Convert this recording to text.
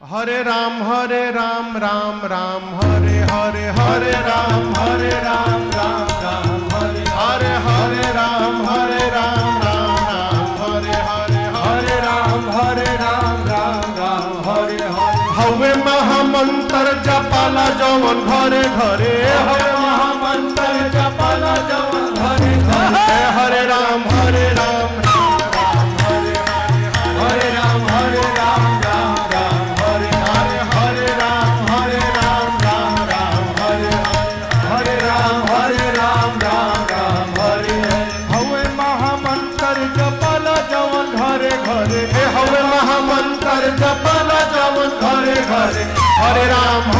हरे राम राम राम हरे हरे हरे राम राम राम हरे हरे हरे राम राम हरे हरे हरे राम राम हरे हरे हवे महामंत्र जपाला जवन घरे घरे हवे महामंत्र जपाला जवन घरे घरे हरे राम हरे राम हरे हरे राम हवे महामंत्र जपाला जवन घरे घरे हरे राम